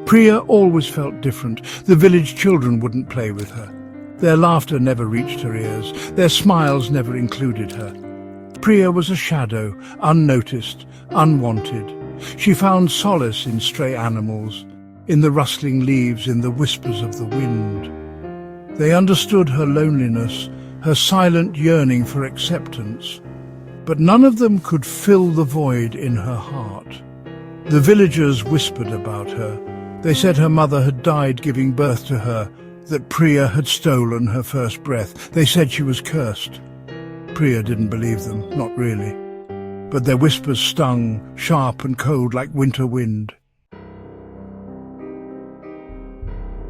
Priya always felt different. The village children wouldn't play with her. Their laughter never reached her ears. Their smiles never included her. Priya was a shadow, unnoticed, unwanted. She found solace in stray animals, in the rustling leaves, in the whispers of the wind. They understood her loneliness, her silent yearning for acceptance, but none of them could fill the void in her heart. The villagers whispered about her. They said her mother had died giving birth to her, that Priya had stolen her first breath. They said she was cursed. Priya didn't believe them, not really. But their whispers stung, sharp and cold like winter wind.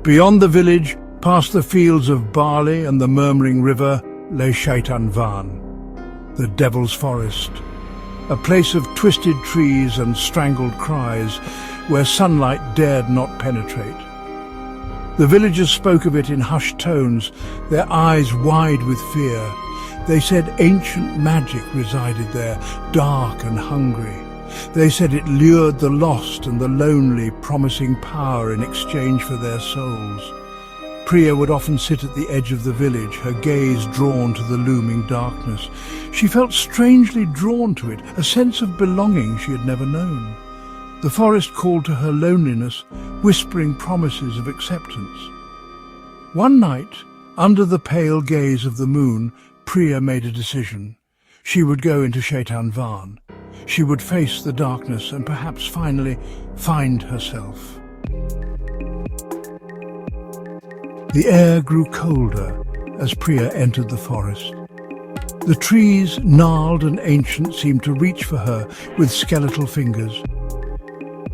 Beyond the village, past the fields of barley and the murmuring river, lay Shaitan Van, the devil's forest, a place of twisted trees and strangled cries where sunlight dared not penetrate. The villagers spoke of it in hushed tones, their eyes wide with fear. They said ancient magic resided there, dark and hungry. They said it lured the lost and the lonely, promising power in exchange for their souls. Priya would often sit at the edge of the village, her gaze drawn to the looming darkness. She felt strangely drawn to it, a sense of belonging she had never known. The forest called to her loneliness, whispering promises of acceptance. One night, under the pale gaze of the moon, Priya made a decision. She would go into Shaitan Van. She would face the darkness and perhaps finally find herself. The air grew colder as Priya entered the forest. The trees, gnarled and ancient, seemed to reach for her with skeletal fingers.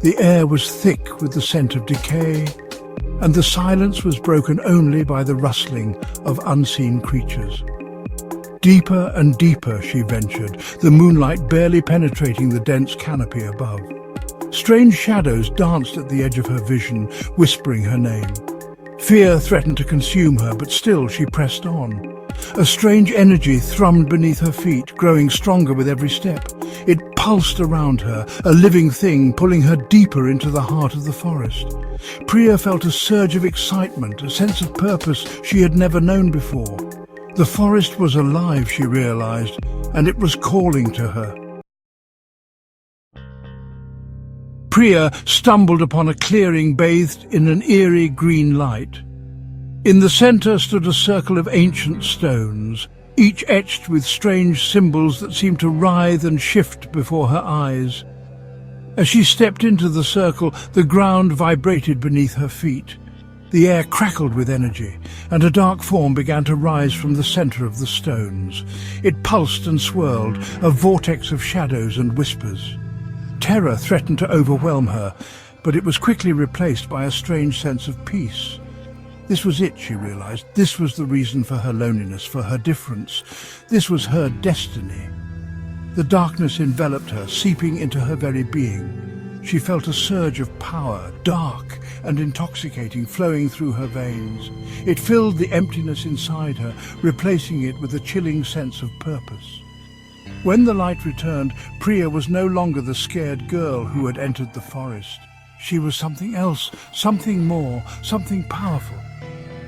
The air was thick with the scent of decay, and the silence was broken only by the rustling of unseen creatures. Deeper and deeper she ventured, the moonlight barely penetrating the dense canopy above. Strange shadows danced at the edge of her vision, whispering her name. Fear threatened to consume her, but still she pressed on. A strange energy thrummed beneath her feet, growing stronger with every step. It pulsed around her, a living thing pulling her deeper into the heart of the forest. Priya felt a surge of excitement, a sense of purpose she had never known before. The forest was alive, she realized, and it was calling to her. Priya stumbled upon a clearing bathed in an eerie green light. In the center stood a circle of ancient stones, each etched with strange symbols that seemed to writhe and shift before her eyes. As she stepped into the circle, the ground vibrated beneath her feet. The air crackled with energy, and a dark form began to rise from the center of the stones. It pulsed and swirled, a vortex of shadows and whispers. Terror threatened to overwhelm her, but it was quickly replaced by a strange sense of peace. This was it, she realized. This was the reason for her loneliness, for her difference. This was her destiny. The darkness enveloped her, seeping into her very being. She felt a surge of power, dark and intoxicating, flowing through her veins. It filled the emptiness inside her, replacing it with a chilling sense of purpose. When the light returned, Priya was no longer the scared girl who had entered the forest. She was something else, something more, something powerful,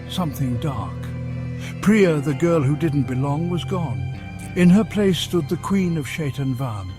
something dark. Priya, the girl who didn't belong, was gone. In her place stood the queen of Shaitan Van,